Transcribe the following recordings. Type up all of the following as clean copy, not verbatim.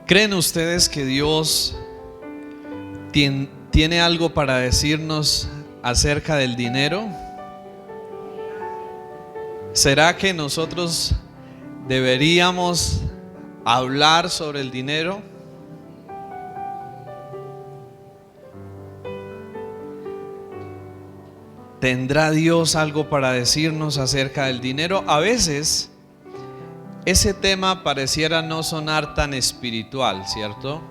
¿Creen ustedes que Dios tiene algo para decirnos acerca del dinero? ¿Será que nosotros deberíamos hablar sobre el dinero? ¿Tendrá Dios algo para decirnos acerca del dinero? A veces ese tema pareciera no sonar tan espiritual, ¿cierto?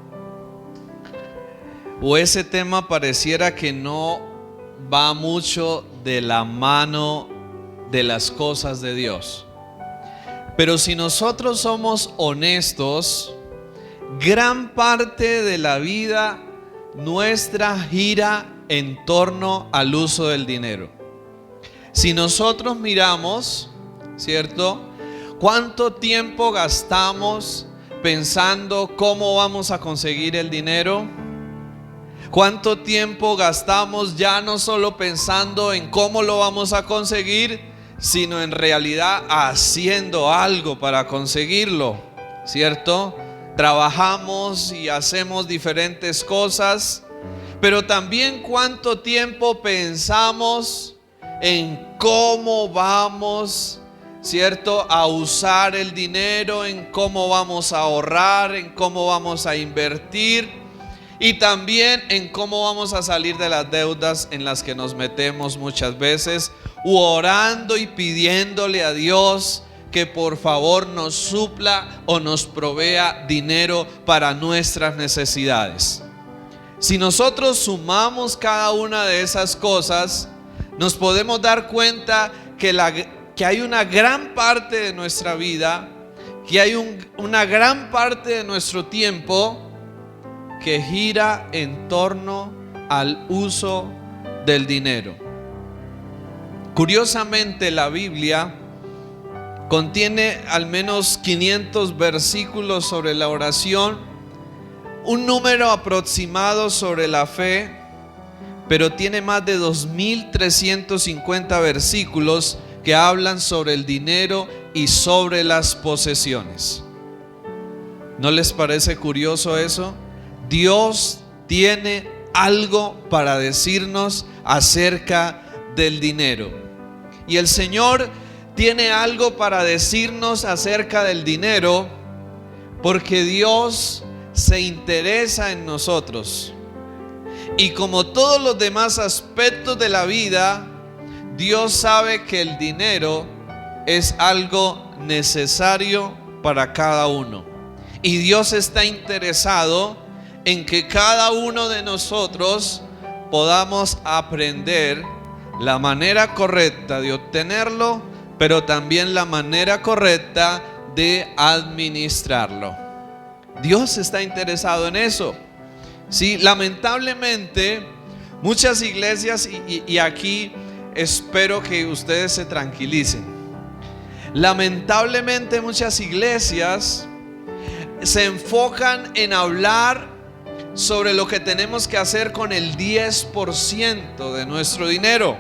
O ese tema pareciera que no va mucho de la mano de las cosas de Dios. Pero si nosotros somos honestos, gran parte de la vida nuestra gira en torno al uso del dinero. Si nosotros miramos, ¿cierto?, ¿cuánto tiempo gastamos pensando cómo vamos a conseguir el dinero? ¿Cuánto tiempo gastamos ya no solo pensando en cómo lo vamos a conseguir, sino en realidad haciendo algo para conseguirlo? ¿Cierto? Trabajamos y hacemos diferentes cosas, pero también cuánto tiempo pensamos en cómo vamos, ¿cierto?, a usar el dinero, en cómo vamos a ahorrar, en cómo vamos a invertir y también en cómo vamos a salir de las deudas en las que nos metemos muchas veces, u orando y pidiéndole a Dios que por favor nos supla o nos provea dinero para nuestras necesidades. Si nosotros sumamos cada una de esas cosas, nos podemos dar cuenta que hay una gran parte de nuestra vida, que hay una gran parte de nuestro tiempo que gira en torno al uso del dinero. Curiosamente, la Biblia contiene al menos 500 versículos sobre la oración, un número aproximado sobre la fe, pero tiene más de 2350 versículos que hablan sobre el dinero y sobre las posesiones. ¿No les parece curioso eso? Dios tiene algo para decirnos acerca del dinero. Y el Señor tiene algo para decirnos acerca del dinero porque Dios se interesa en nosotros. Y como todos los demás aspectos de la vida, Dios sabe que el dinero es algo necesario para cada uno. Y Dios está interesado en que cada uno de nosotros podamos aprender la manera correcta de obtenerlo, pero también la manera correcta de administrarlo. Dios está interesado en eso. Sí, lamentablemente muchas iglesias, y aquí espero que ustedes se tranquilicen, lamentablemente muchas iglesias se enfocan en hablar sobre lo que tenemos que hacer con el 10% de nuestro dinero,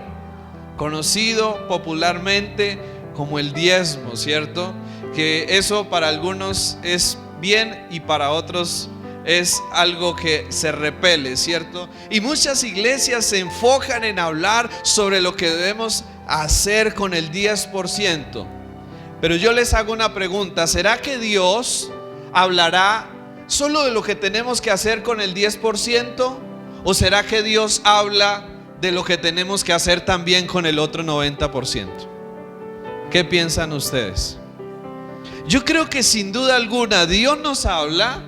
conocido popularmente como el diezmo, ¿cierto? Que eso para algunos es bien y para otros es algo que se repele, ¿cierto? Y muchas iglesias se enfocan en hablar sobre lo que debemos hacer con el 10%. Pero yo les hago una pregunta: ¿será que Dios hablará solo de lo que tenemos que hacer con el 10%? ¿O será que Dios habla de lo que tenemos que hacer también con el otro 90%? ¿Qué piensan ustedes? Yo creo que sin duda alguna Dios nos habla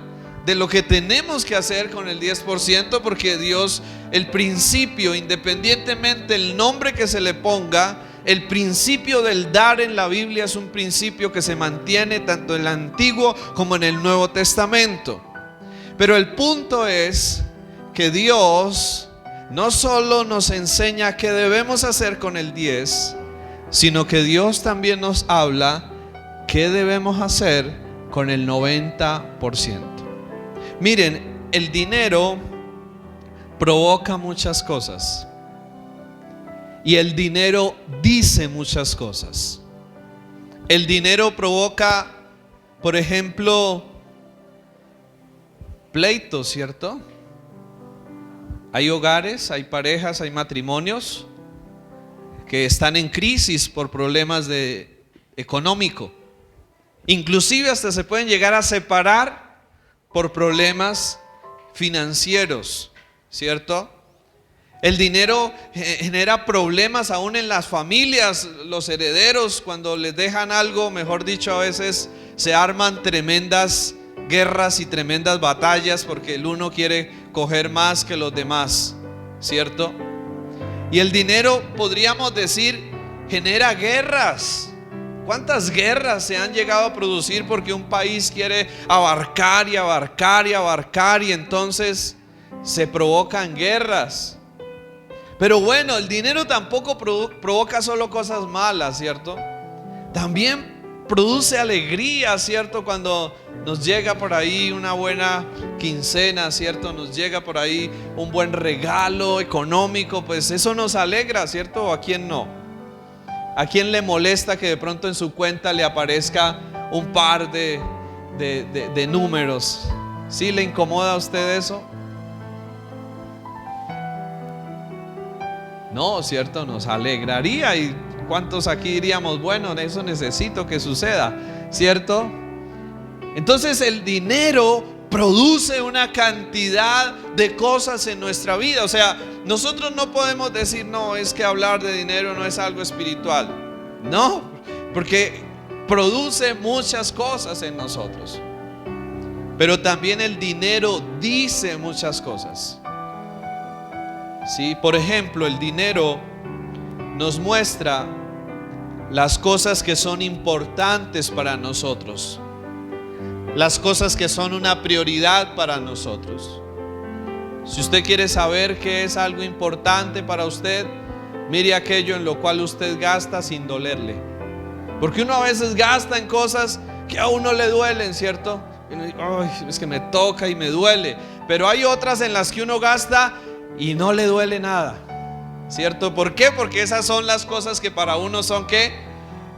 de lo que tenemos que hacer con el 10%, porque Dios, el principio, independientemente del nombre que se le ponga, el principio del dar en la Biblia es un principio que se mantiene tanto en el Antiguo como en el Nuevo Testamento. Pero el punto es que Dios no solo nos enseña qué debemos hacer con el 10, sino que Dios también nos habla qué debemos hacer con el 90%. Miren, el dinero provoca muchas cosas. Y el dinero dice muchas cosas. El dinero provoca, por ejemplo, pleitos, ¿cierto? Hay hogares, hay parejas, hay matrimonios que están en crisis por problemas económico. Inclusive hasta se pueden llegar a separar por problemas financieros, ¿cierto? El dinero genera problemas aún en las familias. Los herederos, cuando les dejan algo, mejor dicho, a veces se arman tremendas guerras y tremendas batallas porque el uno quiere coger más que los demás, ¿cierto? Y el dinero, podríamos decir, genera guerras. ¿Cuántas guerras se han llegado a producir porque un país quiere abarcar y abarcar y abarcar, y entonces se provocan guerras? Pero bueno, el dinero tampoco provoca solo cosas malas, ¿cierto? También produce alegría, ¿cierto? Cuando nos llega por ahí una buena quincena, ¿cierto? Nos llega por ahí un buen regalo económico, pues eso nos alegra, ¿cierto? ¿O a quién no? ¿A quién le molesta que de pronto en su cuenta le aparezca un par de números? ¿Sí le incomoda a usted eso? No, ¿cierto? Nos alegraría. ¿Y cuántos aquí diríamos, bueno, eso necesito que suceda, ¿cierto? Entonces el dinero produce una cantidad de cosas en nuestra vida. O sea, nosotros no podemos decir, no, es que hablar de dinero no es algo espiritual. No, porque produce muchas cosas en nosotros. Pero también el dinero dice muchas cosas. Sí, por ejemplo, el dinero nos muestra las cosas que son importantes para nosotros, las cosas que son una prioridad para nosotros. Si usted quiere saber qué es algo importante para usted, mire aquello en lo cual usted gasta sin dolerle. Porque uno a veces gasta en cosas que a uno le duelen, ¿cierto? Y uno dice, ay, es que me toca y me duele. Pero hay otras en las que uno gasta y no le duele nada, ¿cierto? ¿Por qué? Porque esas son las cosas que para uno son ¿qué?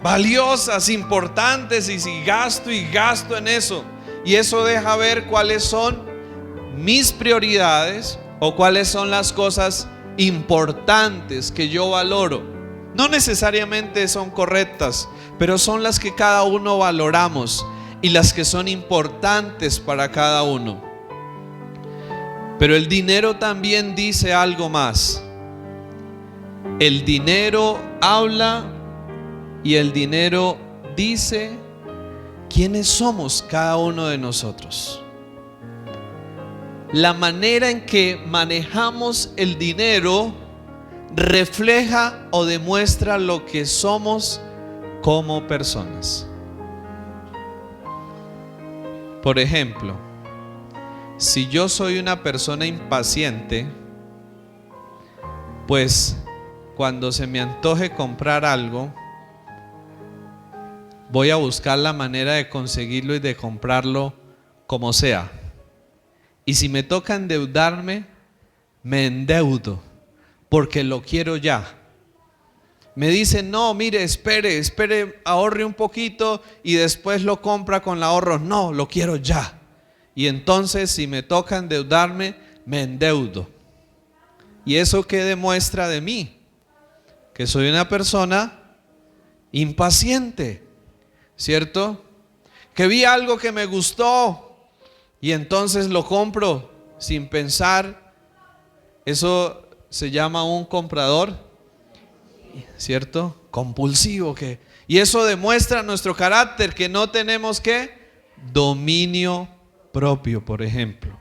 Valiosas, importantes, y si gasto y gasto en eso, y eso deja ver cuáles son mis prioridades o cuáles son las cosas importantes que yo valoro. No necesariamente son correctas, pero son las que cada uno valoramos y las que son importantes para cada uno. Pero el dinero también dice algo más. El dinero habla y el dinero dice quiénes somos cada uno de nosotros. La manera en que manejamos el dinero refleja o demuestra lo que somos como personas. Por ejemplo, si yo soy una persona impaciente, pues cuando se me antoje comprar algo, voy a buscar la manera de conseguirlo y de comprarlo como sea. Y si me toca endeudarme, me endeudo porque lo quiero ya. Me dicen, no, mire, espere, ahorre un poquito y después lo compra con el ahorro. No, lo quiero ya. Y entonces si me toca endeudarme, me endeudo. ¿Y eso qué demuestra de mí? Que soy una persona impaciente, ¿cierto? Que vi algo que me gustó y entonces lo compro sin pensar. Eso se llama un comprador, ¿cierto? Compulsivo. Y eso demuestra nuestro carácter, que no tenemos ¿qué? Dominio propio, por ejemplo,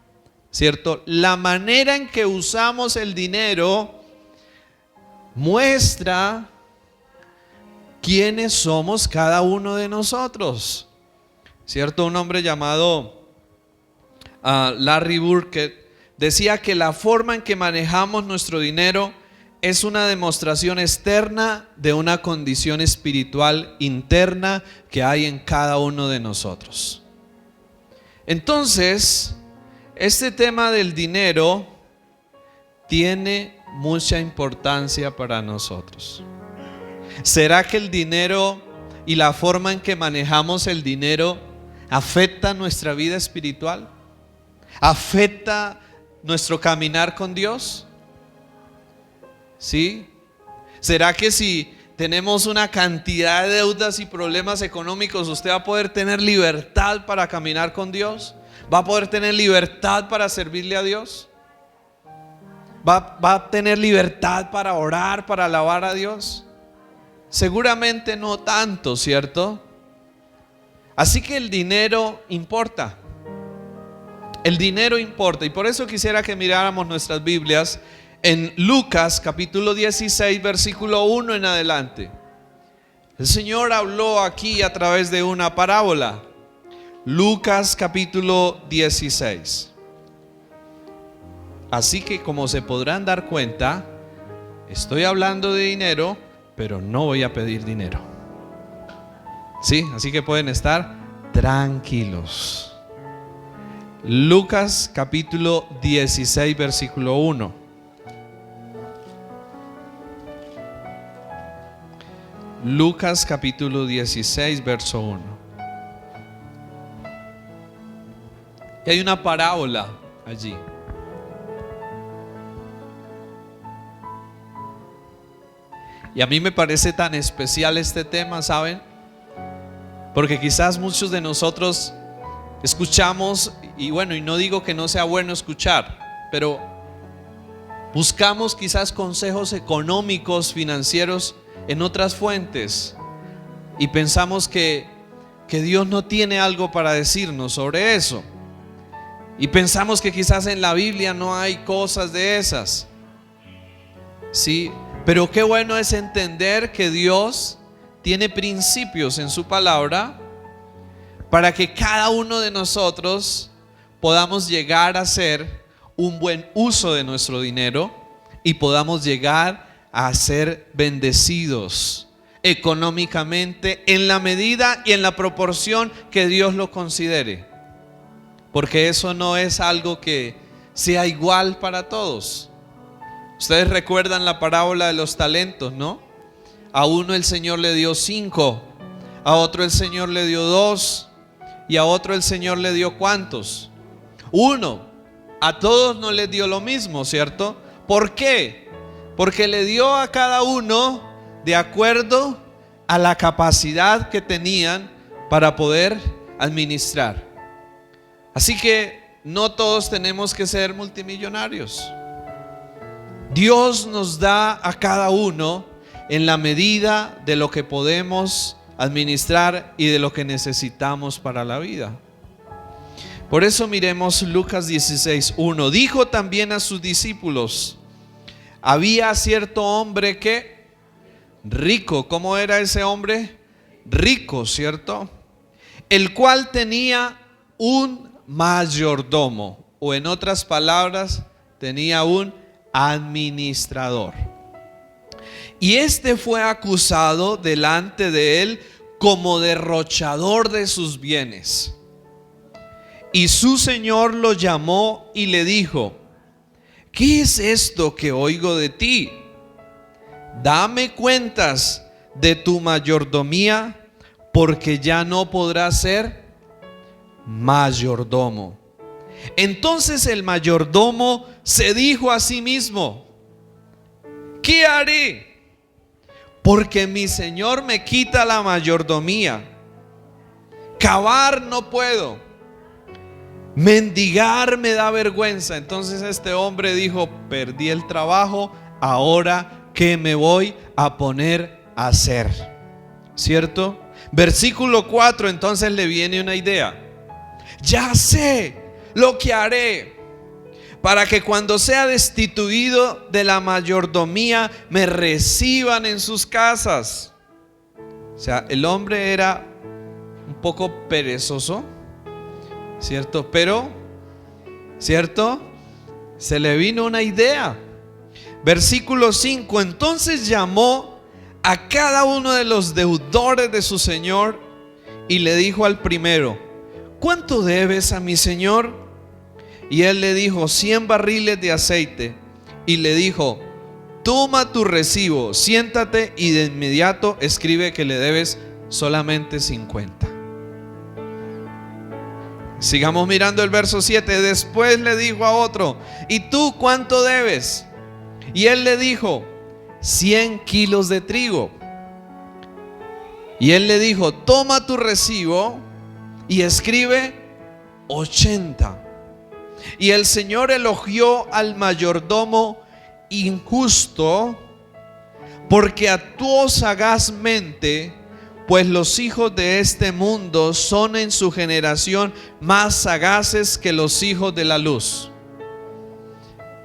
¿cierto? La manera en que usamos el dinero muestra quiénes somos cada uno de nosotros, ¿cierto? Un hombre llamado Larry Burkett decía que la forma en que manejamos nuestro dinero es una demostración externa de una condición espiritual interna que hay en cada uno de nosotros. Entonces, este tema del dinero tiene mucha importancia para nosotros. ¿Será que el dinero y la forma en que manejamos el dinero afecta nuestra vida espiritual? ¿Afecta nuestro caminar con Dios? ¿Sí? ¿Será que si tenemos una cantidad de deudas y problemas económicos, usted va a poder tener libertad para caminar con Dios? ¿Va a poder tener libertad para servirle a Dios? ¿Va a tener libertad para orar, para alabar a Dios? Seguramente no tanto, ¿cierto? Así que el dinero importa. El dinero importa. Y por eso quisiera que miráramos nuestras Biblias en Lucas capítulo 16, versículo 1 en adelante. El Señor habló aquí a través de una parábola. Lucas capítulo 16. Así que, como se podrán dar cuenta, estoy hablando de dinero, pero no voy a pedir dinero. Sí, así que pueden estar tranquilos. Lucas capítulo 16, versículo 1. Lucas capítulo 16, verso 1. Y hay una parábola allí. Y a mí me parece tan especial este tema, ¿saben? Porque quizás muchos de nosotros escuchamos, y bueno, y no digo que no sea bueno escuchar, pero buscamos quizás consejos económicos, financieros en otras fuentes, y pensamos que Dios no tiene algo para decirnos sobre eso, y pensamos que quizás en la Biblia no hay cosas de esas. Sí, pero qué bueno es entender que Dios tiene principios en su palabra para que cada uno de nosotros podamos llegar a hacer un buen uso de nuestro dinero y podamos llegar a ser bendecidos económicamente en la medida y en la proporción que Dios lo considere, porque eso no es algo que sea igual para todos. Ustedes recuerdan la parábola de los talentos, ¿no? A uno el Señor le dio 5, a otro el Señor le dio 2 y a otro el Señor le dio ¿cuántos? 1. A todos no les dio lo mismo, ¿cierto? ¿Por qué? Porque le dio a cada uno de acuerdo a la capacidad que tenían para poder administrar. Así que no todos tenemos que ser multimillonarios. Dios nos da a cada uno en la medida de lo que podemos administrar y de lo que necesitamos para la vida. Por eso miremos Lucas 16:1. Dijo también a sus discípulos: había cierto hombre que rico. ¿Cómo era ese hombre? Rico, ¿cierto? El cual tenía un mayordomo, o en otras palabras, tenía un administrador. Y este fue acusado delante de él como derrochador de sus bienes. Y su señor lo llamó y le dijo: ¿qué es esto que oigo de ti? Dame cuentas de tu mayordomía, porque ya no podrás ser mayordomo. Entonces el mayordomo se dijo a sí mismo: ¿qué haré? Porque mi señor me quita la mayordomía. Cavar no puedo, mendigar me da vergüenza. Entonces este hombre dijo: perdí el trabajo, ahora ¿qué me voy a poner a hacer? ¿Cierto? Versículo 4, entonces le viene una idea. Ya sé lo que haré para que cuando sea destituido de la mayordomía me reciban en sus casas. O sea, el hombre era un poco perezoso, ¿cierto? Pero, ¿cierto? Se le vino una idea. Versículo 5, entonces llamó a cada uno de los deudores de su señor y le dijo al primero: ¿cuánto debes a mi señor? Y él le dijo: 100 barriles de aceite. Y le dijo: toma tu recibo, siéntate y de inmediato escribe que le debes solamente 50. Sigamos mirando el verso 7. Después le dijo a otro: ¿y tú cuánto debes? Y él le dijo: 100 kilos de trigo. Y él le dijo: toma tu recibo y escribe 80. Y el Señor elogió al mayordomo injusto, porque actuó sagazmente, pues los hijos de este mundo son en su generación más sagaces que los hijos de la luz.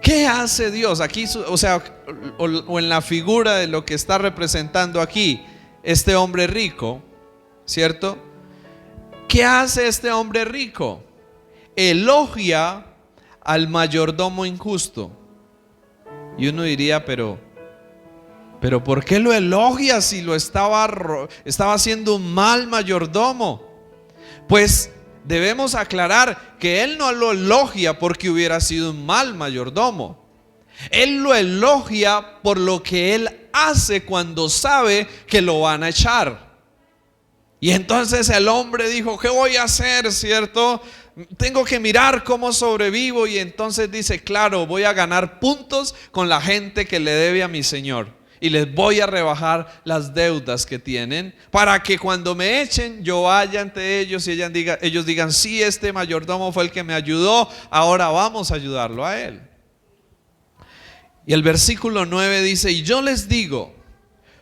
¿Qué hace Dios? Aquí, o en la figura de lo que está representando aquí este hombre rico, ¿cierto? ¿Qué hace este hombre rico? Elogia al mayordomo injusto. Y uno diría, pero ¿por qué lo elogia si lo estaba haciendo un mal mayordomo? Pues debemos aclarar que él no lo elogia porque hubiera sido un mal mayordomo. Él lo elogia por lo que él hace cuando sabe que lo van a echar. Y entonces el hombre dijo: ¿qué voy a hacer? ¿Cierto? Tengo que mirar cómo sobrevivo. Y entonces dice: claro, voy a ganar puntos con la gente que le debe a mi Señor, y les voy a rebajar las deudas que tienen, para que cuando me echen yo vaya ante ellos y ellos digan: sí, este mayordomo fue el que me ayudó, ahora vamos a ayudarlo a él. Y el versículo 9 dice: y yo les digo,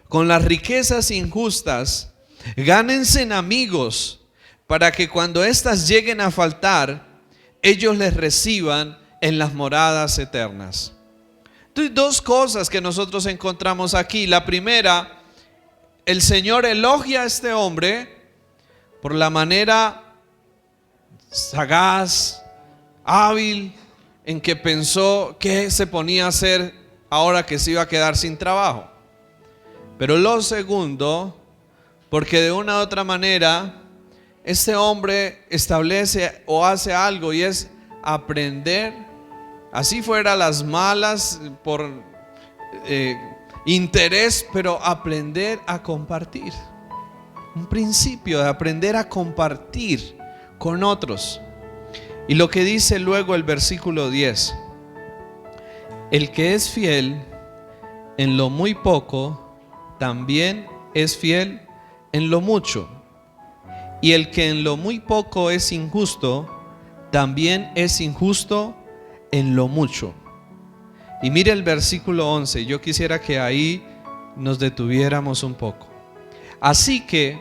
con las riquezas injustas gánense en amigos, para que cuando éstas lleguen a faltar, ellos les reciban en las moradas eternas. Entonces, dos cosas que nosotros encontramos aquí. La primera, el Señor elogia a este hombre por la manera sagaz, hábil, en que pensó qué se ponía a hacer ahora que se iba a quedar sin trabajo. Pero lo segundo, porque de una u otra manera este hombre establece o hace algo, y es aprender, así fuera las malas por interés, pero aprender a compartir. Un principio de aprender a compartir con otros. Y lo que dice luego el versículo 10: el que es fiel en lo muy poco, también es fiel en lo mucho. Y el que en lo muy poco es injusto, también es injusto en lo mucho. Y mire el versículo 11. Yo quisiera que ahí nos detuviéramos un poco. Así que,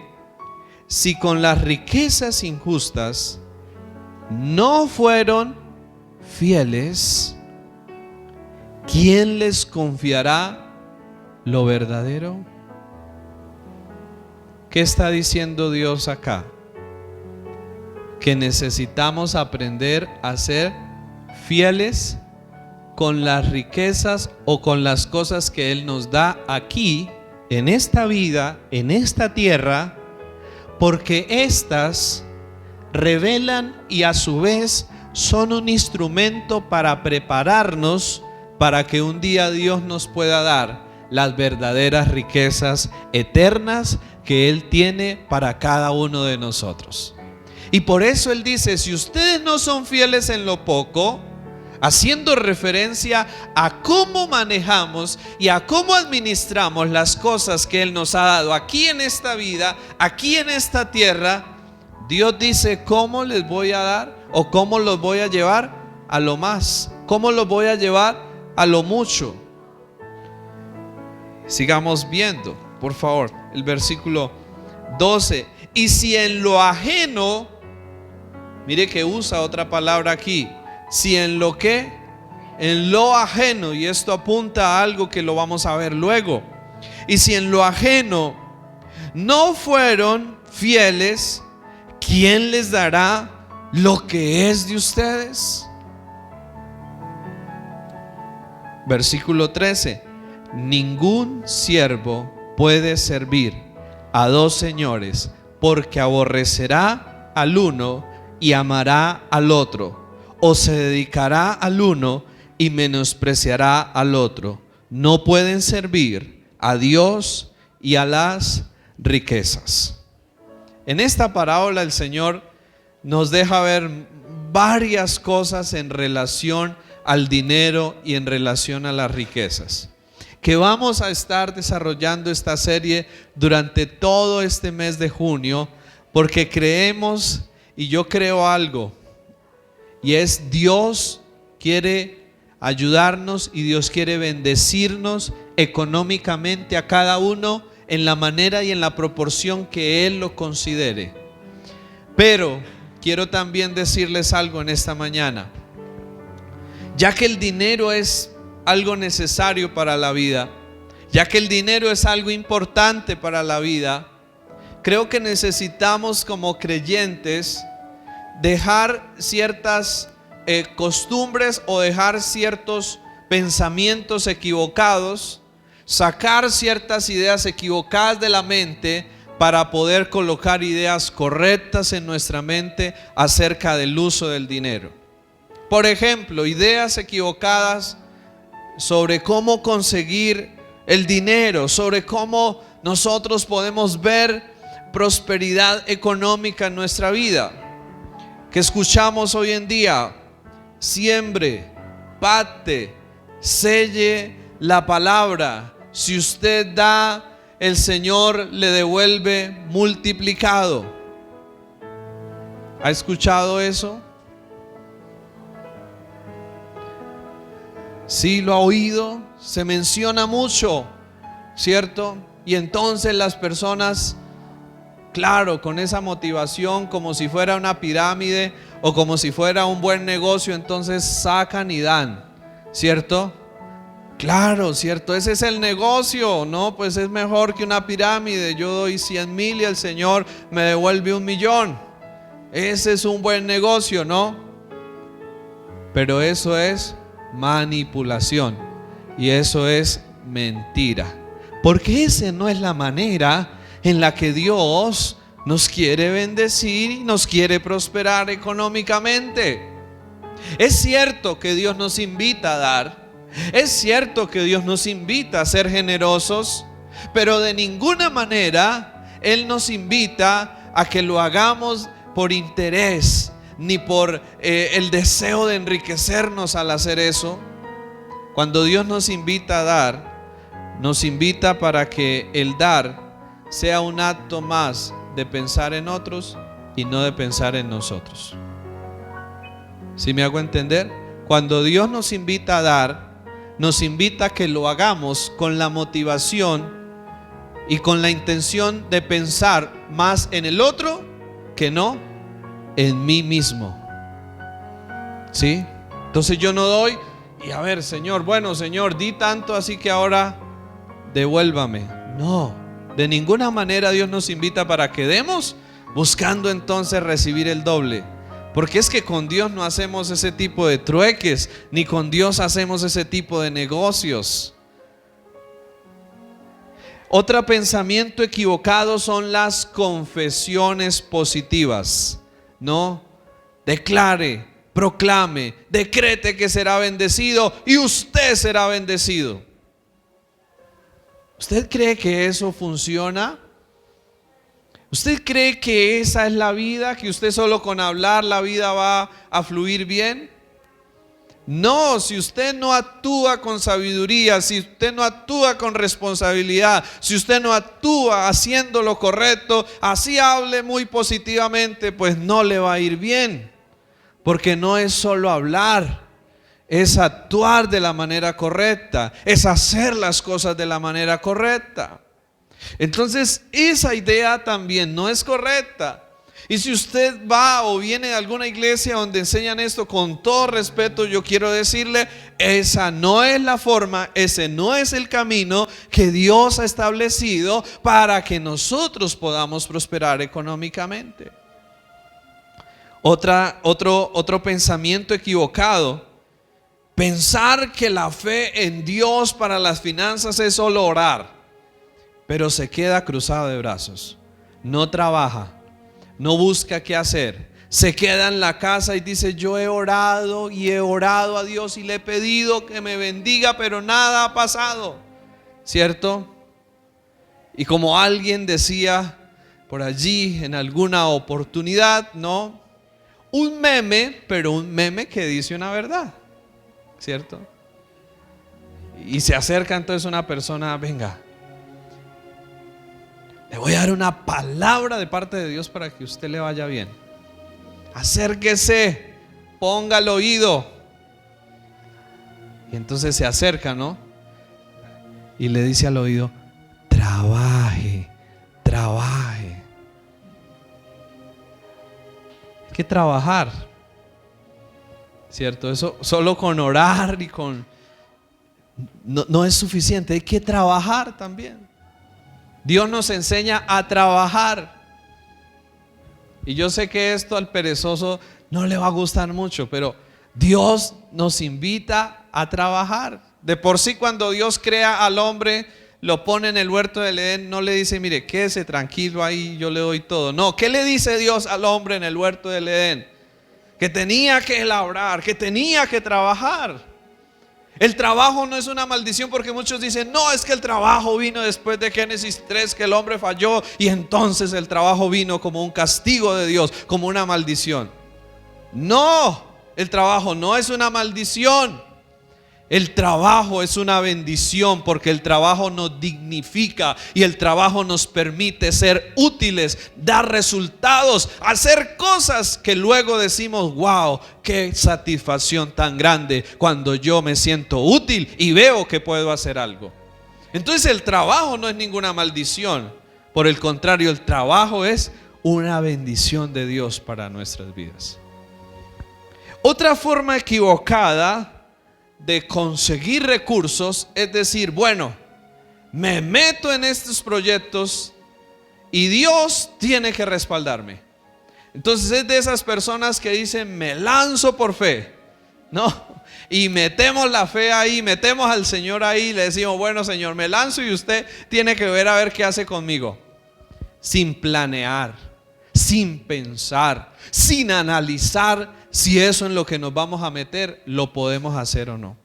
si con las riquezas injustas no fueron fieles, ¿quién les confiará lo verdadero? ¿Qué está diciendo Dios acá? Que necesitamos aprender a ser fieles con las riquezas o con las cosas que Él nos da aquí, en esta vida, en esta tierra, porque éstas revelan y a su vez son un instrumento para prepararnos para que un día Dios nos pueda dar las verdaderas riquezas eternas que Él tiene para cada uno de nosotros. Y por eso Él dice: si ustedes no son fieles en lo poco, haciendo referencia a cómo manejamos y a cómo administramos las cosas que Él nos ha dado aquí en esta vida, aquí en esta tierra, Dios dice: ¿cómo les voy a dar? ¿O cómo los voy a llevar a lo más? ¿Cómo los voy a llevar a lo mucho? Sigamos viendo, por favor, el versículo 12. Y si en lo ajeno, mire que usa otra palabra aquí, si en lo que, en lo ajeno, y esto apunta a algo que lo vamos a ver luego. Y si en lo ajeno no fueron fieles, ¿quién les dará lo que es de ustedes? Versículo 13. Ningún siervo puede servir a dos señores, porque aborrecerá al uno y amará al otro, o se dedicará al uno y menospreciará al otro. No pueden servir a Dios y a las riquezas. En esta parábola el Señor nos deja ver varias cosas en relación al dinero y en relación a las riquezas, que vamos a estar desarrollando esta serie durante todo este mes de junio, porque creemos, y yo creo algo, y es Dios quiere ayudarnos y Dios quiere bendecirnos económicamente a cada uno en la manera y en la proporción que Él lo considere. Pero quiero también decirles algo en esta mañana. Ya que el dinero es algo necesario para la vida, ya que el dinero es algo importante para la vida, creo que necesitamos como creyentes dejar ciertas costumbres o dejar ciertos pensamientos equivocados, sacar ciertas ideas equivocadas de la mente para poder colocar ideas correctas en nuestra mente acerca del uso del dinero. Por ejemplo, ideas equivocadas sobre cómo conseguir el dinero, sobre cómo nosotros podemos ver prosperidad económica en nuestra vida, que escuchamos hoy en día: siembre, pacte, selle la palabra, si usted da, el Señor le devuelve multiplicado. ¿Ha escuchado eso? Sí, lo ha oído, se menciona mucho, ¿cierto? Y entonces las personas, claro, con esa motivación, como si fuera una pirámide o como si fuera un buen negocio, entonces sacan y dan, ¿cierto? Claro, ¿cierto? Ese es el negocio, ¿no? Pues es mejor que una pirámide. Yo doy 100,000 y el Señor me devuelve 1,000,000. Ese es un buen negocio, ¿no? Pero eso es manipulación y eso es mentira, porque esa no es la manera en la que Dios nos quiere bendecir y nos quiere prosperar económicamente. Es cierto que Dios nos invita a dar, es cierto que Dios nos invita a ser generosos, pero de ninguna manera Él nos invita a que lo hagamos por interés, ni por el deseo de enriquecernos al hacer eso. Cuando Dios nos invita a dar, nos invita para que el dar sea un acto más de pensar en otros y no de pensar en nosotros. ¿Sí me hago entender? Cuando Dios nos invita a dar, nos invita a que lo hagamos con la motivación y con la intención de pensar más en el otro que no en mí mismo. ¿Sí? Entonces yo no doy y a ver, Señor, bueno, Señor, di tanto, así que ahora devuélvame. No, de ninguna manera Dios nos invita para que demos buscando entonces recibir el doble. Porque es que con Dios no hacemos ese tipo de trueques, ni con Dios hacemos ese tipo de negocios. Otro pensamiento equivocado son las confesiones positivas. No, declare, proclame, decrete que será bendecido y usted será bendecido. ¿Usted cree que eso funciona? ¿Usted cree que esa es la vida? ¿Que usted solo con hablar la vida va a fluir bien? No, si usted no actúa con sabiduría, si usted no actúa con responsabilidad, si usted no actúa haciendo lo correcto, así hable muy positivamente, pues no le va a ir bien. Porque no es solo hablar, es actuar de la manera correcta, es hacer las cosas de la manera correcta. Entonces esa idea también no es correcta. Y si usted va o viene de alguna iglesia donde enseñan esto, con todo respeto yo quiero decirle, esa no es la forma, ese no es el camino que Dios ha establecido para que nosotros podamos prosperar económicamente. Otro pensamiento equivocado: pensar que la fe en Dios para las finanzas es solo orar, pero se queda cruzado de brazos, no trabaja, no busca qué hacer, se queda en la casa y dice: yo he orado y he orado a Dios y le he pedido que me bendiga, pero nada ha pasado, ¿cierto? Y como alguien decía por allí en alguna oportunidad, ¿no? un meme, pero un meme que dice una verdad, ¿cierto? Y se acerca entonces una persona, venga, le voy a dar una palabra de parte de Dios para que usted le vaya bien. Acérquese, ponga el oído. Y entonces se acerca, ¿no? Y le dice al oído, trabaje, trabaje. Hay que trabajar, ¿cierto? Eso solo con orar y con... No es suficiente, hay que trabajar también. Dios nos enseña a trabajar. Y yo sé que esto al perezoso no le va a gustar mucho, pero Dios nos invita a trabajar. De por sí, cuando Dios crea al hombre, lo pone en el huerto del Edén, no le dice, mire, quédese tranquilo ahí, yo le doy todo. No, ¿qué le dice Dios al hombre en el huerto del Edén? Que tenía que labrar, que tenía que trabajar. El trabajo no es una maldición, porque muchos dicen, no, es que el trabajo vino después de Génesis 3, que el hombre falló, y entonces el trabajo vino como un castigo de Dios, como una maldición. No, el trabajo no es una maldición. El trabajo es una bendición, porque el trabajo nos dignifica y el trabajo nos permite ser útiles, dar resultados, hacer cosas que luego decimos, wow, qué satisfacción tan grande cuando yo me siento útil y veo que puedo hacer algo. Entonces el trabajo no es ninguna maldición, por el contrario, el trabajo es una bendición de Dios para nuestras vidas. Otra forma equivocada de conseguir recursos es decir, bueno, me meto en estos proyectos y Dios tiene que respaldarme. Entonces es de esas personas que dicen, me lanzo por fe, ¿no? Y metemos la fe ahí, metemos al Señor ahí y le decimos, bueno, Señor, me lanzo y usted tiene que ver a ver qué hace conmigo. Sin planear, sin pensar, sin analizar si eso en lo que nos vamos a meter lo podemos hacer o no.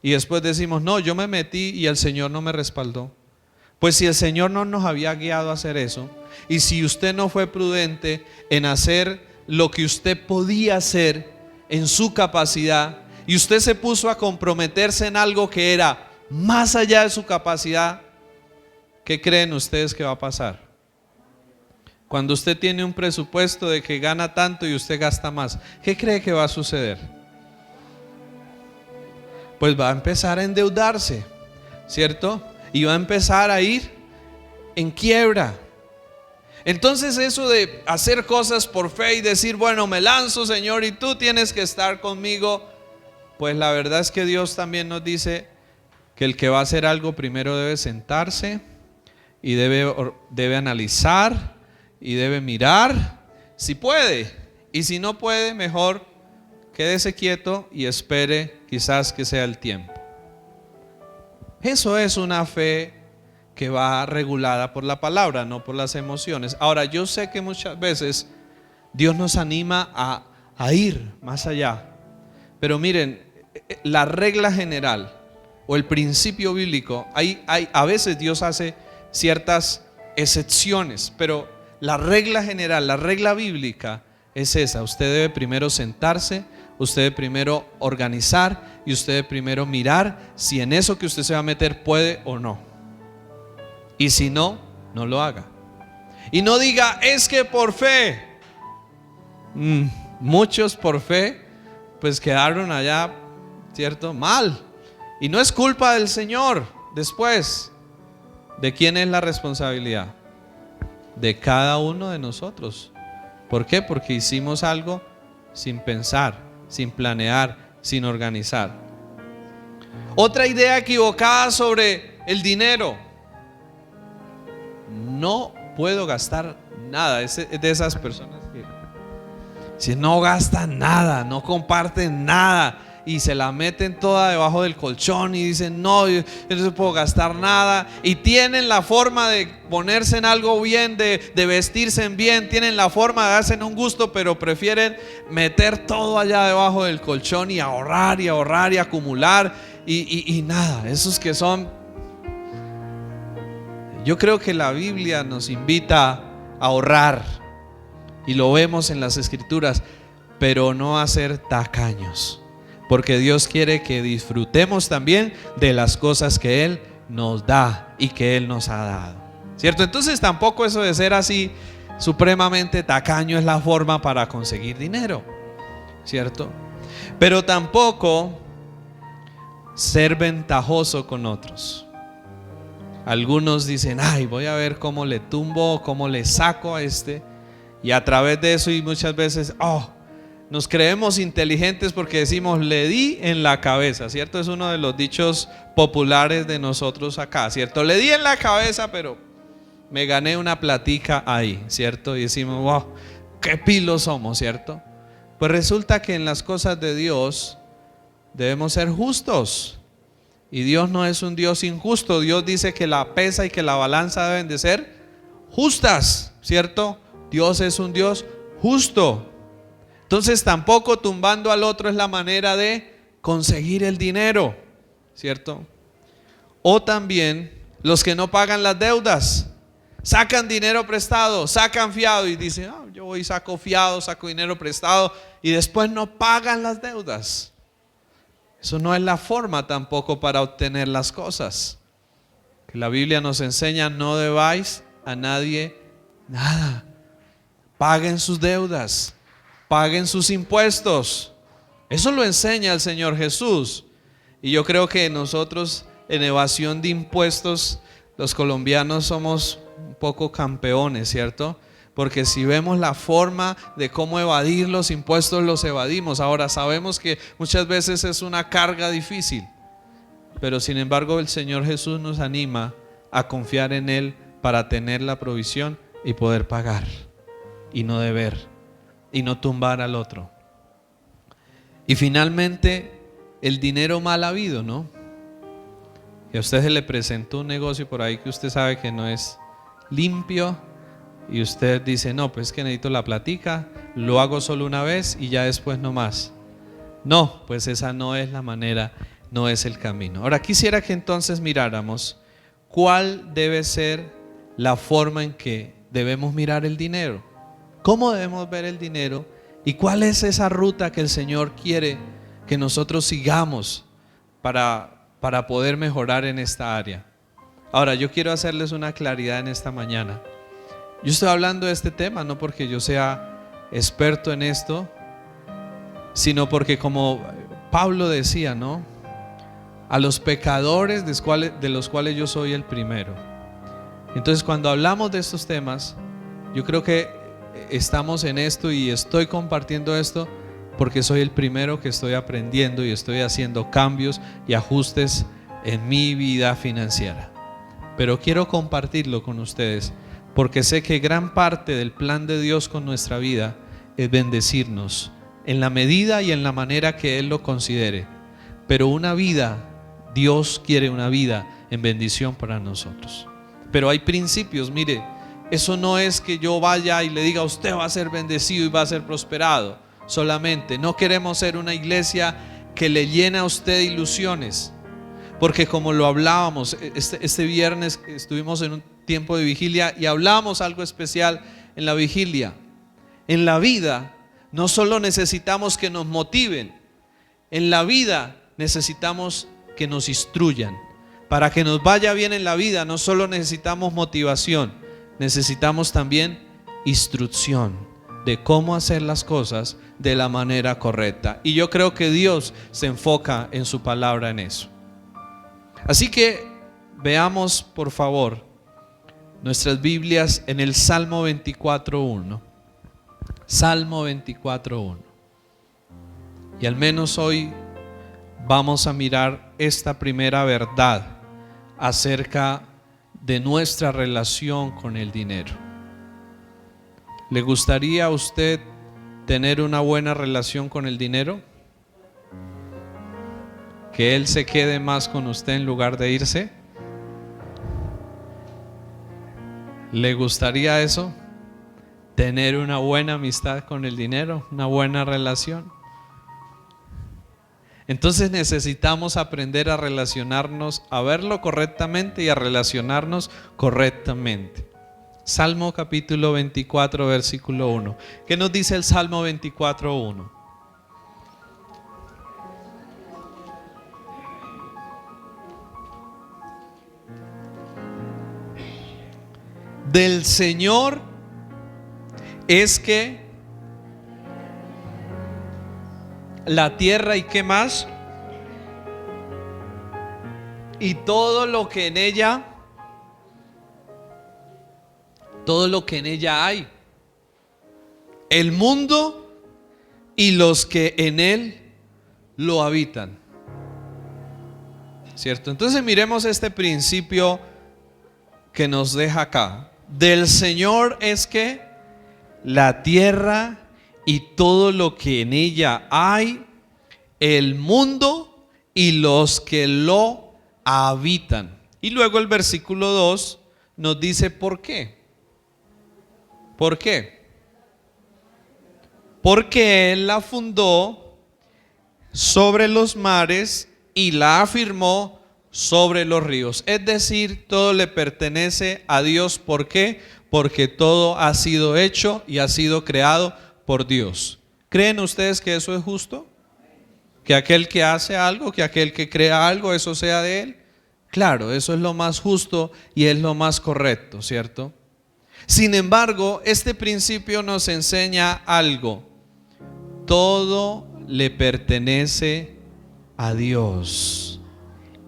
Y después decimos, no, yo me metí y el Señor no me respaldó. Pues si el Señor no nos había guiado a hacer eso, y si usted no fue prudente en hacer lo que usted podía hacer en su capacidad, y usted se puso a comprometerse en algo que era más allá de su capacidad, ¿qué creen ustedes que va a pasar? Cuando usted tiene un presupuesto de que gana tanto y usted gasta más, ¿qué cree que va a suceder? Pues va a empezar a endeudarse, ¿cierto? Y va a empezar a ir en quiebra. Entonces eso de hacer cosas por fe y decir, bueno, me lanzo, Señor, y tú tienes que estar conmigo, pues la verdad es que Dios también nos dice que el que va a hacer algo primero debe sentarse y debe analizar y debe mirar si puede, y si no puede, mejor quédese quieto y espere quizás que sea el tiempo. Eso es una fe que va regulada por la palabra, no por las emociones. Ahora, yo sé que muchas veces Dios nos anima a ir más allá, pero miren, la regla general o el principio bíblico, a veces Dios hace ciertas excepciones, pero la regla general, la regla bíblica es esa: usted debe primero sentarse, usted debe primero organizar y usted debe primero mirar si en eso que usted se va a meter puede o no. Y si no, no lo haga. Y no diga, es que por fe. Muchos por fe pues quedaron allá, ¿cierto? Mal. Y no es culpa del Señor. Después, ¿de quién es la responsabilidad? De cada uno de nosotros. ¿Por qué? Porque hicimos algo sin pensar, sin planear, sin organizar. Otra idea equivocada sobre el dinero: no puedo gastar nada. Es de esas personas que si no gastan nada, no comparten nada y se la meten toda debajo del colchón y dicen, no, yo no puedo gastar nada, y tienen la forma de ponerse en algo bien, de vestirse en bien, tienen la forma de darse en un gusto, pero prefieren meter todo allá debajo del colchón y ahorrar y acumular y nada. Esos que son, yo creo que la Biblia nos invita a ahorrar, y lo vemos en las Escrituras, pero no a ser tacaños, porque Dios quiere que disfrutemos también de las cosas que Él nos da y que Él nos ha dado, ¿cierto? Entonces tampoco eso de ser así supremamente tacaño es la forma para conseguir dinero, ¿cierto? Pero tampoco ser ventajoso con otros. Algunos dicen, ay, voy a ver cómo le tumbo, cómo le saco a este, y a través de eso, y muchas veces, nos creemos inteligentes porque decimos, le di en la cabeza, ¿cierto? Es uno de los dichos populares de nosotros acá, ¿cierto? Le di en la cabeza, pero me gané una platica ahí, ¿cierto? Y decimos, wow, qué pilos somos, ¿cierto? Pues resulta que en las cosas de Dios debemos ser justos. Y Dios no es un Dios injusto. Dios dice que la pesa y que la balanza deben de ser justas, ¿cierto? Dios es un Dios justo. Entonces tampoco tumbando al otro es la manera de conseguir el dinero, ¿cierto? O también los que no pagan las deudas, sacan dinero prestado, sacan fiado y dicen, yo voy y saco fiado, saco dinero prestado y después no pagan las deudas. Eso no es la forma tampoco para obtener las cosas. Que la Biblia nos enseña, no debáis a nadie nada. Paguen sus deudas, paguen sus impuestos. Eso lo enseña el Señor Jesús. Y yo creo que nosotros en evasión de impuestos, los colombianos somos un poco campeones, ¿cierto? Porque si vemos la forma de cómo evadir los impuestos, los evadimos. Ahora sabemos que muchas veces es una carga difícil, pero sin embargo el Señor Jesús nos anima a confiar en Él para tener la provisión y poder pagar y no deber y no tumbar al otro. Y finalmente el dinero mal habido, ¿no? Y a usted se le presentó un negocio por ahí que usted sabe que no es limpio y usted dice, no, pues que necesito la platica, lo hago solo una vez y ya después no más. No, pues esa no es la manera, no es el camino. Ahora quisiera que entonces miráramos cuál debe ser la forma en que debemos mirar el dinero. ¿Cómo debemos ver el dinero? ¿Y cuál es esa ruta que el Señor quiere que nosotros sigamos para poder mejorar en esta área? Ahora yo quiero hacerles una claridad en esta mañana. Yo estoy hablando de este tema no porque yo sea experto en esto, sino porque como Pablo decía, ¿no? A los pecadores de los cuales yo soy el primero. Entonces cuando hablamos de estos temas, yo creo que estamos en esto y estoy compartiendo esto porque soy el primero que estoy aprendiendo y estoy haciendo cambios y ajustes en mi vida financiera. Pero quiero compartirlo con ustedes porque sé que gran parte del plan de Dios con nuestra vida es bendecirnos en la medida y en la manera que Él lo considere. Pero una vida, Dios quiere una vida en bendición para nosotros. Pero hay principios, mire, eso no es que yo vaya y le diga usted va a ser bendecido y va a ser prosperado solamente. No queremos ser una iglesia que le llena a usted ilusiones, porque como lo hablábamos este viernes, estuvimos en un tiempo de vigilia y hablábamos algo especial en la vigilia. En la vida no solo necesitamos que nos motiven, en la vida necesitamos que nos instruyan. Para que nos vaya bien en la vida no solo necesitamos motivación, necesitamos también instrucción de cómo hacer las cosas de la manera correcta. Y yo creo que Dios se enfoca en su palabra en eso. Así que veamos por favor nuestras Biblias en el Salmo 24:1. Salmo 24:1. Y al menos hoy vamos a mirar esta primera verdad acerca de nuestra relación con el dinero. ¿Le gustaría a usted tener una buena relación con el dinero? ¿Que Él se quede más con usted en lugar de irse? ¿Le gustaría eso? ¿Tener una buena amistad con el dinero? ¿Una buena relación? Entonces necesitamos aprender a relacionarnos, a verlo correctamente y a relacionarnos correctamente. Salmo capítulo 24, versículo 1. ¿Qué nos dice el Salmo 24, 1? Del Señor es que la tierra y qué más, y todo lo que en ella hay, el mundo y los que en él lo habitan. ¿Cierto? Entonces miremos este principio que nos deja acá. Del Señor es que la tierra y todo lo que en ella hay, el mundo y los que lo habitan. Y luego el versículo 2 nos dice ¿por qué? ¿Por qué? Porque Él la fundó sobre los mares y la afirmó sobre los ríos. Es decir, todo le pertenece a Dios. ¿Por qué? Porque todo ha sido hecho y ha sido creado por Dios. ¿Creen ustedes que eso es justo? ¿Que aquel que hace algo, que aquel que crea algo, eso sea de Él? Claro, eso es lo más justo y es lo más correcto, ¿cierto? Sin embargo, este principio nos enseña algo. Todo le pertenece a Dios.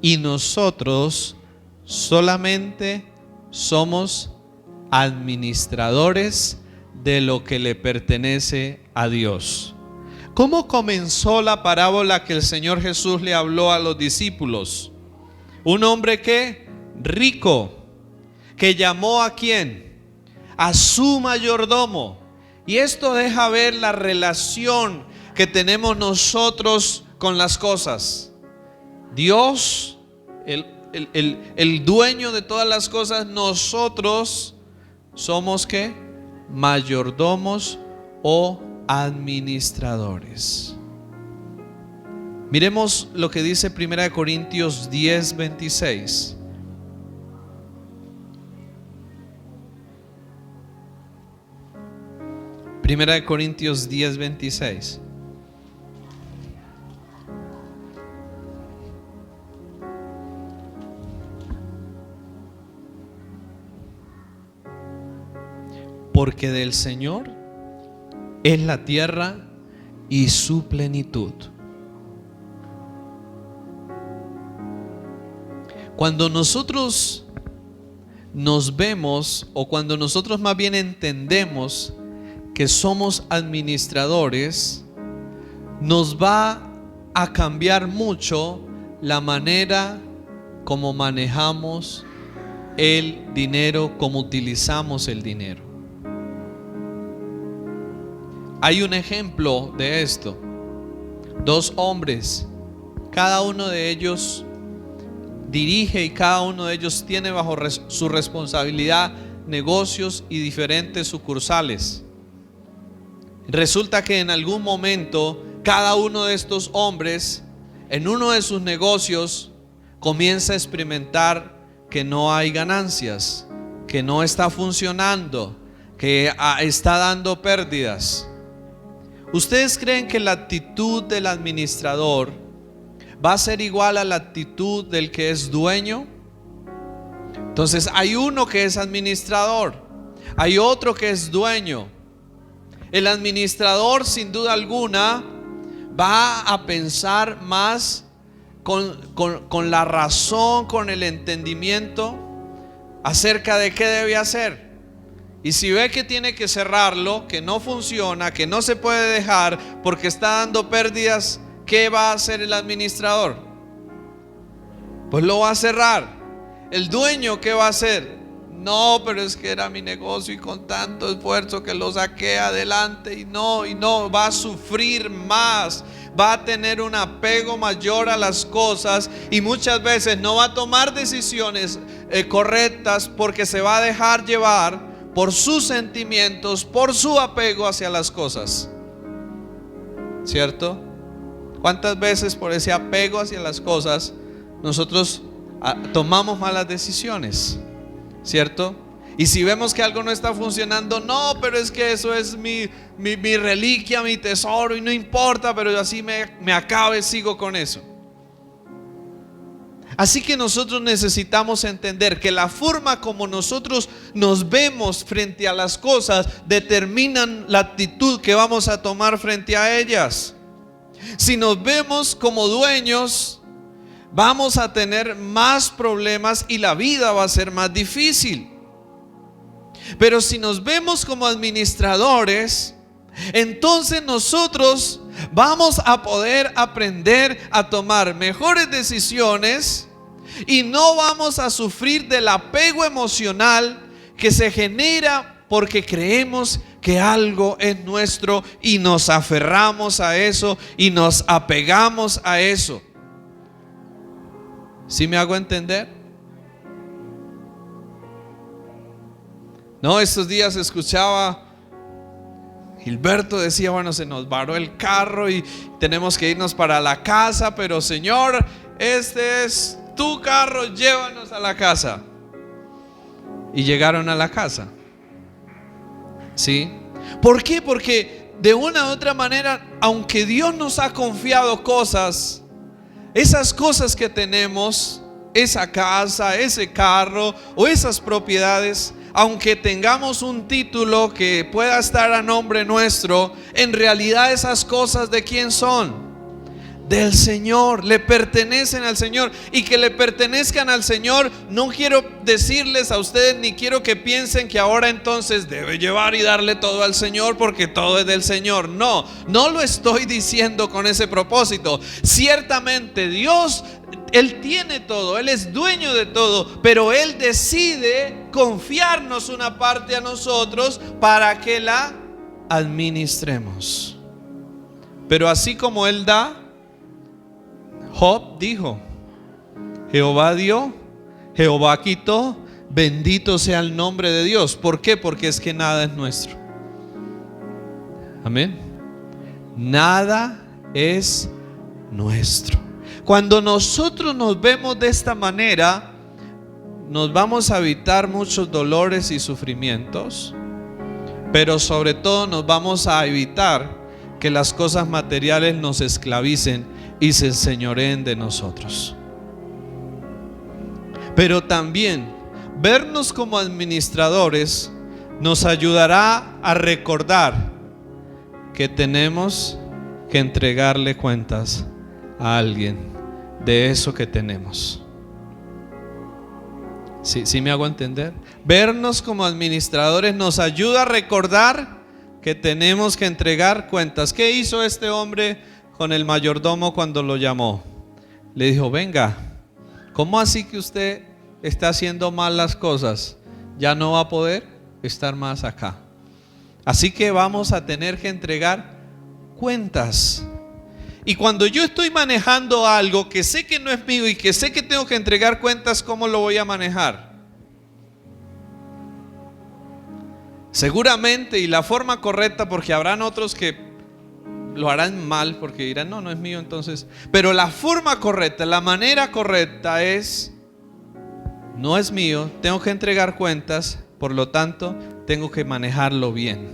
Y nosotros solamente somos administradores de lo que le pertenece a Dios. ¿Cómo comenzó la parábola que el Señor Jesús le habló a los discípulos? Un hombre que rico, que llamó ¿a quién? A su mayordomo. Y esto deja ver la relación que tenemos nosotros con las cosas. Dios, el dueño de todas las cosas, nosotros somos ¿qué? Mayordomos o administradores. Miremos lo que dice 1 Corintios 10, 26. Primera de Corintios 10, 26. Porque del Señor es la tierra y su plenitud. Cuando nosotros nos vemos, o cuando nosotros más bien entendemos que somos administradores, nos va a cambiar mucho la manera como manejamos el dinero, como utilizamos el dinero. Hay un ejemplo de esto. Dos hombres, cada uno de ellos dirige y cada uno de ellos tiene bajo su responsabilidad negocios y diferentes sucursales. Resulta que en algún momento cada uno de estos hombres en uno de sus negocios comienza a experimentar que no hay ganancias, que no está funcionando, que está dando pérdidas. ¿Ustedes creen que la actitud del administrador va a ser igual a la actitud del que es dueño? Entonces hay uno que es administrador, hay otro que es dueño. El administrador, sin duda alguna, va a pensar más con la razón, con el entendimiento acerca de qué debe hacer. Y si ve que tiene que cerrarlo, que no funciona, que no se puede dejar porque está dando pérdidas, ¿qué va a hacer el administrador? Pues lo va a cerrar. El dueño, ¿qué va a hacer? No, pero es que era mi negocio y con tanto esfuerzo que lo saqué adelante y no, va a sufrir más, va a tener un apego mayor a las cosas y muchas veces no va a tomar decisiones correctas porque se va a dejar llevar por sus sentimientos, por su apego hacia las cosas. ¿Cierto? ¿Cuántas veces por ese apego hacia las cosas nosotros tomamos malas decisiones? ¿Cierto? Y si vemos que algo no está funcionando, no, pero es que eso es mi reliquia, mi tesoro, y no importa, pero así me acabe, sigo con eso. Así que nosotros necesitamos entender que la forma como nosotros nos vemos frente a las cosas determinan la actitud que vamos a tomar frente a ellas. Si nos vemos como dueños, vamos a tener más problemas y la vida va a ser más difícil. Pero si nos vemos como administradores, entonces nosotros vamos a poder aprender a tomar mejores decisiones y no vamos a sufrir del apego emocional que se genera porque creemos que algo es nuestro y nos aferramos a eso y nos apegamos a eso. ¿Sí me hago entender? No, estos días escuchaba, Gilberto decía, bueno, se nos varó el carro y tenemos que irnos para la casa, pero Señor, este es tu carro, llévanos a la casa. Y llegaron a la casa. ¿Sí? ¿Por qué? Porque de una u otra manera, aunque Dios nos ha confiado cosas, esas cosas que tenemos, esa casa, ese carro o esas propiedades, aunque tengamos un título que pueda estar a nombre nuestro, en realidad esas cosas ¿de quién son? Del Señor, le pertenecen al Señor. Y que le pertenezcan al Señor, no quiero decirles a ustedes ni quiero que piensen que ahora entonces debe llevar y darle todo al Señor porque todo es del Señor. No, no lo estoy diciendo con ese propósito. Ciertamente Dios, Él tiene todo, Él es dueño de todo, pero Él decide confiarnos una parte a nosotros para que la administremos. Pero así como Él da, Job dijo: Jehová dio, Jehová quitó, bendito sea el nombre de Dios. ¿Por qué? Porque es que nada es nuestro. Amén. Nada es nuestro. Cuando nosotros nos vemos de esta manera, nos vamos a evitar muchos dolores y sufrimientos, pero sobre todo nos vamos a evitar que las cosas materiales nos esclavicen y se enseñoreen de nosotros. Pero también vernos como administradores nos ayudará a recordar que tenemos que entregarle cuentas a alguien de eso que tenemos. ¿Sí me hago entender? Vernos como administradores nos ayuda a recordar que tenemos que entregar cuentas. ¿Qué hizo este hombre con el mayordomo cuando lo llamó? Le dijo: venga, ¿cómo así que usted está haciendo mal las cosas? Ya no va a poder estar más acá. Así que vamos a tener que entregar cuentas. Y cuando yo estoy manejando algo que sé que no es mío y que sé que tengo que entregar cuentas, ¿cómo lo voy a manejar? Seguramente, y la forma correcta, porque habrán otros que lo harán mal porque dirán: no es mío entonces. Pero la forma correcta, la manera correcta es: no es mío, tengo que entregar cuentas, por lo tanto tengo que manejarlo bien,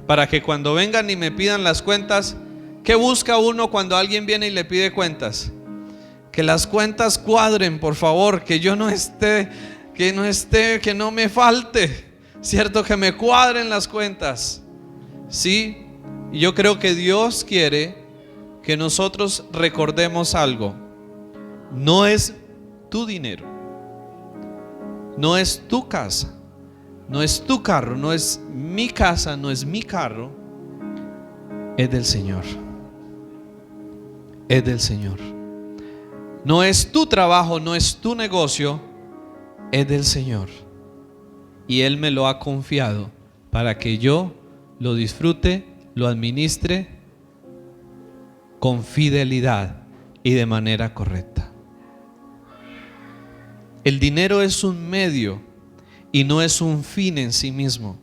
para que cuando vengan y me pidan las cuentas, ¿qué busca uno cuando alguien viene y le pide cuentas? Que las cuentas cuadren, por favor, que yo no esté, que no me falte, ¿cierto? Que me cuadren las cuentas. ¿Sí? Y yo creo que Dios quiere que nosotros recordemos algo. No es tu dinero, no es tu casa, no es tu carro, no es mi casa, no es mi carro. Es del Señor. Es del Señor. No es tu trabajo, no es tu negocio, es del Señor. Y Él me lo ha confiado para que yo lo disfrute, lo administre con fidelidad y de manera correcta. El dinero es un medio y no es un fin en sí mismo.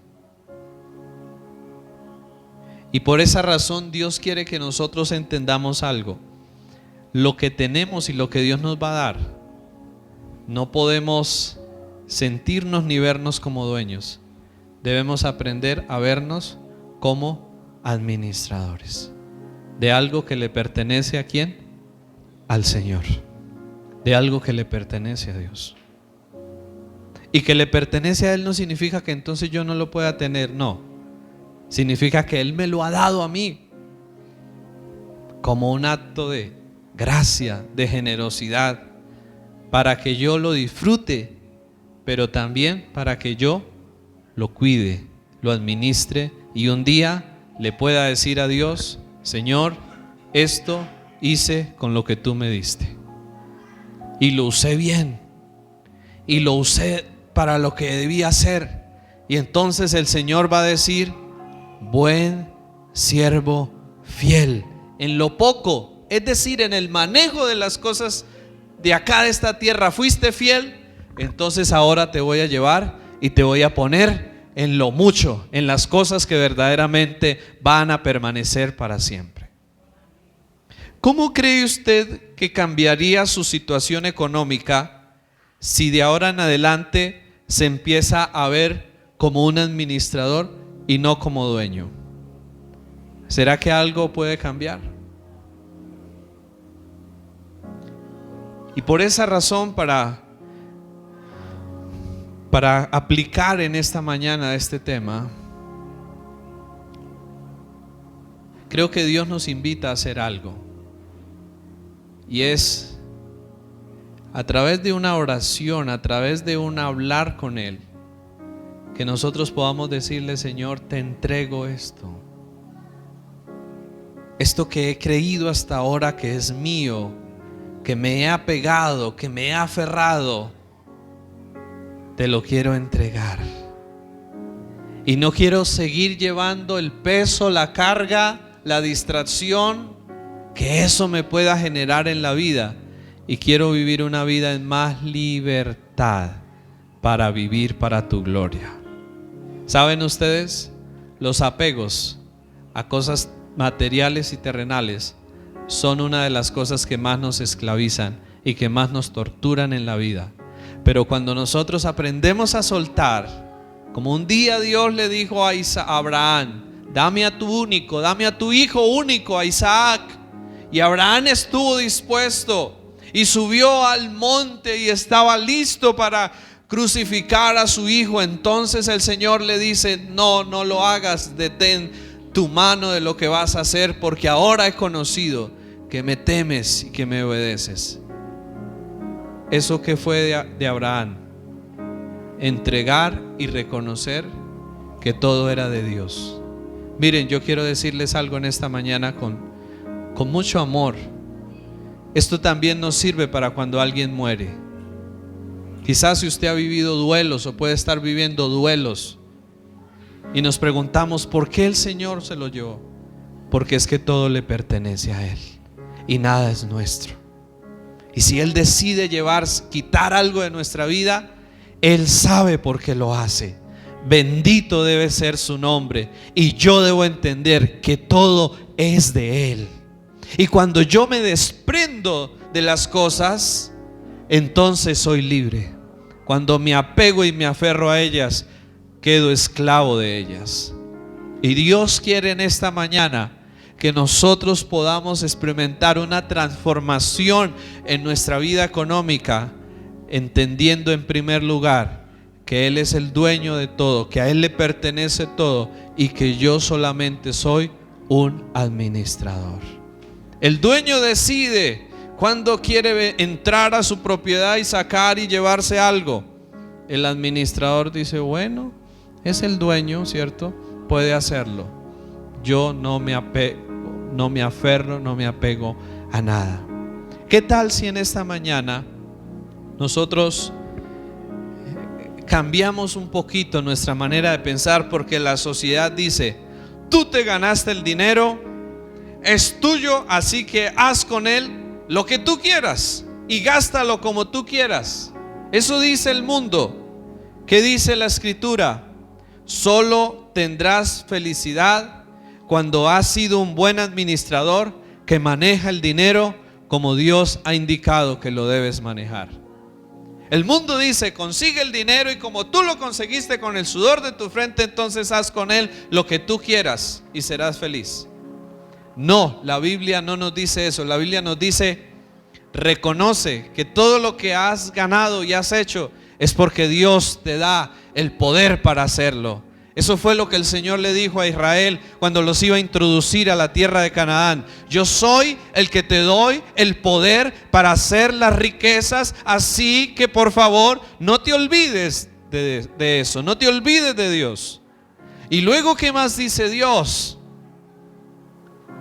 Y por esa razón Dios quiere que nosotros entendamos algo. Lo que tenemos y lo que Dios nos va a dar, no podemos sentirnos ni vernos como dueños. Debemos aprender a vernos como administradores de algo que le pertenece ¿a quién? Al Señor. De algo que le pertenece a Dios. Y que le pertenece a Él no significa que entonces yo no lo pueda tener, no. Significa que Él me lo ha dado a mí como un acto de gracia, de generosidad, para que yo lo disfrute, pero también para que yo lo cuide, lo administre y un día le pueda decir a Dios: Señor, esto hice con lo que tú me diste y lo usé bien y lo usé para lo que debía hacer. Y entonces el Señor va a decir: buen siervo fiel en lo poco, es decir, en el manejo de las cosas de acá de esta tierra, fuiste fiel, entonces ahora te voy a llevar y te voy a poner en lo mucho, en las cosas que verdaderamente van a permanecer para siempre. ¿Cómo cree usted que cambiaría su situación económica si de ahora en adelante se empieza a ver como un administrador y no como dueño? ¿Será que algo puede cambiar? Y por esa razón, para aplicar en esta mañana este tema, creo que Dios nos invita a hacer algo. Y es a través de una oración, a través de un hablar con Él, que nosotros podamos decirle: Señor, te entrego esto que he creído hasta ahora que es mío, que me he apegado, que me he aferrado, te lo quiero entregar. Y no quiero seguir llevando el peso, la carga, la distracción que eso me pueda generar en la vida. Y quiero vivir una vida en más libertad para vivir para tu gloria. ¿Saben ustedes? Los apegos a cosas materiales y terrenales son una de las cosas que más nos esclavizan y que más nos torturan en la vida. Pero cuando nosotros aprendemos a soltar, como un día Dios le dijo a Abraham: dame a tu único, dame a tu hijo único, a Isaac. Y Abraham estuvo dispuesto y subió al monte y estaba listo para crucificar a su hijo. Entonces el Señor le dice: no lo hagas, detén tu mano de lo que vas a hacer, porque ahora he conocido que me temes y que me obedeces. Eso que fue de Abraham, entregar y reconocer que todo era de Dios. Miren, yo quiero decirles algo en esta mañana con mucho amor. Esto también nos sirve para cuando alguien muere. Quizás si usted ha vivido duelos o puede estar viviendo duelos y nos preguntamos: ¿por qué el Señor se lo llevó? Porque es que todo le pertenece a Él y nada es nuestro. Y si Él decide quitar algo de nuestra vida, Él sabe por qué lo hace. Bendito debe ser su nombre. Y yo debo entender que todo es de Él. Y cuando yo me desprendo de las cosas, entonces soy libre. Cuando me apego y me aferro a ellas, quedo esclavo de ellas. Y Dios quiere en esta mañana que nosotros podamos experimentar una transformación en nuestra vida económica, entendiendo en primer lugar que Él es el dueño de todo, que a Él le pertenece todo y que yo solamente soy un administrador. El dueño decide cuándo quiere entrar a su propiedad y sacar y llevarse algo. El administrador dice: bueno, es el dueño, ¿cierto? Puede hacerlo. Yo no me aferro, no me apego a nada. ¿Qué tal si en esta mañana nosotros cambiamos un poquito nuestra manera de pensar? Porque la sociedad dice: tú te ganaste el dinero, es tuyo, así que haz con él lo que tú quieras y gástalo como tú quieras. Eso dice el mundo. ¿Qué dice la Escritura? Solo tendrás felicidad cuando has sido un buen administrador que maneja el dinero como Dios ha indicado que lo debes manejar. El mundo dice, consigue el dinero y como tú lo conseguiste con el sudor de tu frente, entonces haz con él lo que tú quieras y serás feliz. No, la Biblia no nos dice eso. La Biblia nos dice, reconoce que todo lo que has ganado y has hecho es porque Dios te da el poder para hacerlo. Eso fue lo que el Señor le dijo a Israel cuando los iba a introducir a la tierra de Canaán. Yo soy el que te doy el poder para hacer las riquezas, así que por favor no te olvides de eso, no te olvides de Dios. Y luego, ¿qué más dice Dios?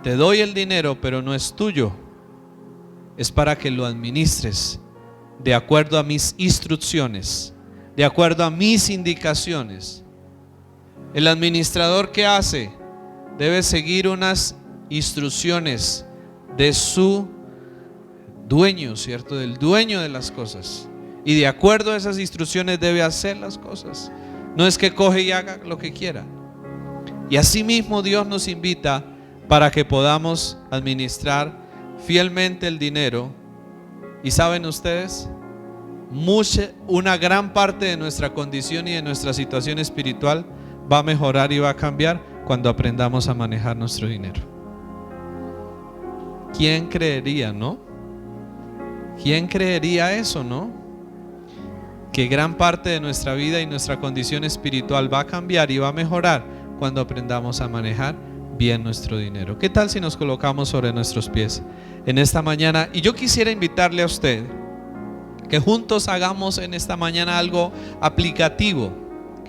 Te doy el dinero, pero no es tuyo, es para que lo administres de acuerdo a mis instrucciones, de acuerdo a mis indicaciones. El administrador, ¿qué hace? Debe seguir unas instrucciones de su dueño, ¿cierto? Del dueño de las cosas. Y de acuerdo a esas instrucciones debe hacer las cosas. No es que coge y haga lo que quiera. Y así mismo Dios nos invita para que podamos administrar fielmente el dinero. Y saben ustedes, una gran parte de nuestra condición y de nuestra situación espiritual va a mejorar y va a cambiar cuando aprendamos a manejar nuestro dinero. ¿Quién creería, no? ¿Quién creería eso, no? Que gran parte de nuestra vida y nuestra condición espiritual va a cambiar y va a mejorar cuando aprendamos a manejar bien nuestro dinero. ¿Qué tal si nos colocamos sobre nuestros pies en esta mañana? Y yo quisiera invitarle a usted que juntos hagamos en esta mañana algo aplicativo.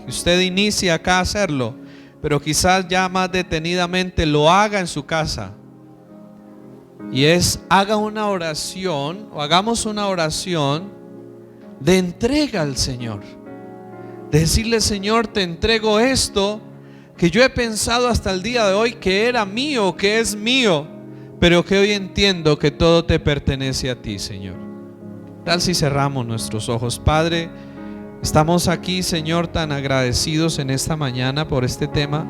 Que usted inicie acá a hacerlo, pero quizás ya más detenidamente lo haga en su casa. Y haga una oración, o hagamos una oración de entrega al Señor. De decirle: Señor, te entrego esto que yo he pensado hasta el día de hoy que era mío, que es mío, pero que hoy entiendo que todo te pertenece a ti, Señor. Tal si cerramos nuestros ojos. Padre, estamos aquí, Señor, tan agradecidos en esta mañana por este tema,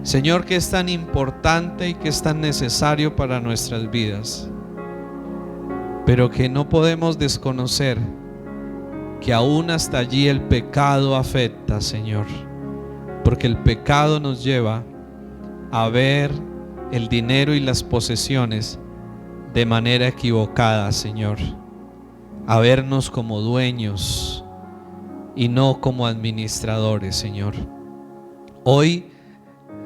Señor, que es tan importante y que es tan necesario para nuestras vidas, pero que no podemos desconocer que aún hasta allí el pecado afecta, Señor, porque el pecado nos lleva a ver el dinero y las posesiones de manera equivocada, Señor, a vernos como dueños y no como administradores, Señor. Hoy,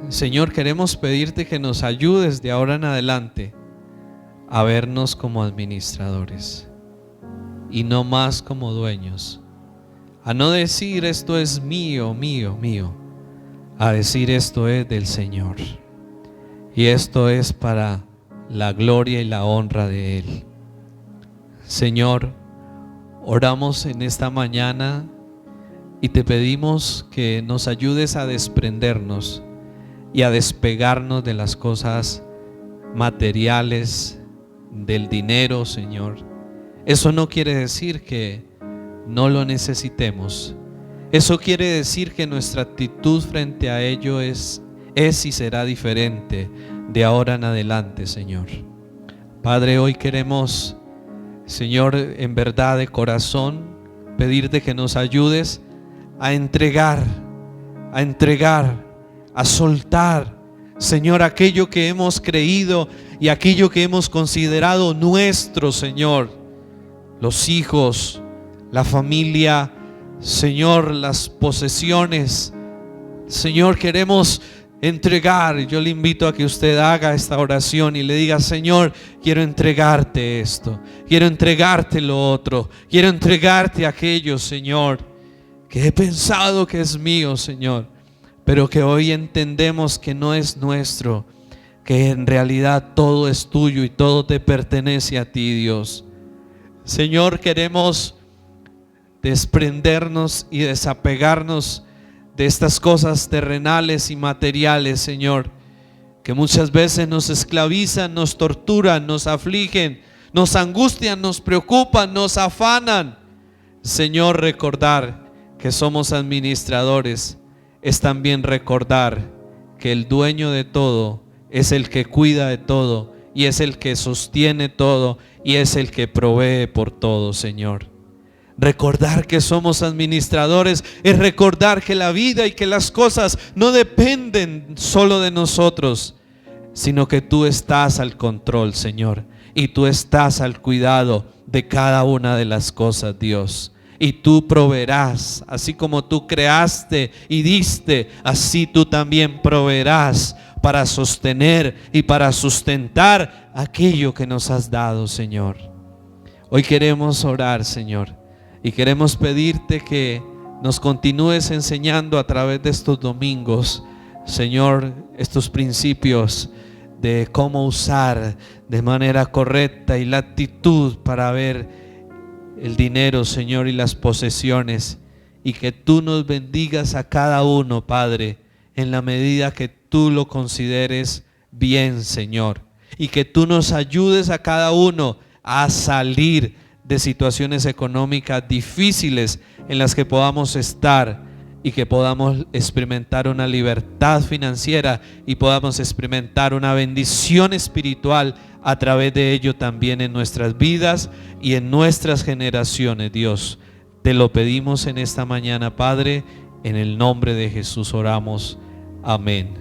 Señor, queremos pedirte que nos ayudes de ahora en adelante a vernos como administradores y no más como dueños, a no decir esto es mío, mío, mío, a decir esto es del Señor y esto es para la gloria y la honra de Él. Señor, oramos en esta mañana y te pedimos que nos ayudes a desprendernos y a despegarnos de las cosas materiales, del dinero, Señor. Eso no quiere decir que no lo necesitemos. Eso quiere decir que nuestra actitud frente a ello es y será diferente de ahora en adelante, Señor. Padre, hoy queremos, Señor, en verdad de corazón, pedirte que nos ayudes a entregar, a soltar, Señor, aquello que hemos creído y aquello que hemos considerado nuestro, Señor. Los hijos, la familia, Señor, las posesiones. Señor, queremos entregar. Yo le invito a que usted haga esta oración y le diga: Señor, quiero entregarte esto, quiero entregarte lo otro, quiero entregarte aquello, Señor, que he pensado que es mío, Señor, pero que hoy entendemos que no es nuestro, que en realidad todo es tuyo y todo te pertenece a ti, Dios. Señor, queremos desprendernos y desapegarnos de estas cosas terrenales y materiales, Señor, que muchas veces nos esclavizan, nos torturan, nos afligen, nos angustian, nos preocupan, nos afanan. Señor, recordar que somos administradores es también recordar que el dueño de todo es el que cuida de todo y es el que sostiene todo y es el que provee por todo, Señor. Recordar que somos administradores es recordar que la vida y que las cosas no dependen solo de nosotros, sino que tú estás al control, Señor, y tú estás al cuidado de cada una de las cosas, Dios. Y tú proveerás, así como tú creaste y diste, así tú también proveerás para sostener y para sustentar aquello que nos has dado, Señor. Hoy queremos orar, Señor, y queremos pedirte que nos continúes enseñando a través de estos domingos, Señor, estos principios de cómo usar de manera correcta y la actitud para ver el dinero, Señor, y las posesiones, y que tú nos bendigas a cada uno, Padre, en la medida que tú lo consideres bien, Señor, y que tú nos ayudes a cada uno a salir de situaciones económicas difíciles en las que podamos estar, y que podamos experimentar una libertad financiera y podamos experimentar una bendición espiritual a través de ello también en nuestras vidas y en nuestras generaciones, Dios. Te lo pedimos en esta mañana, Padre, en el nombre de Jesús oramos. Amén.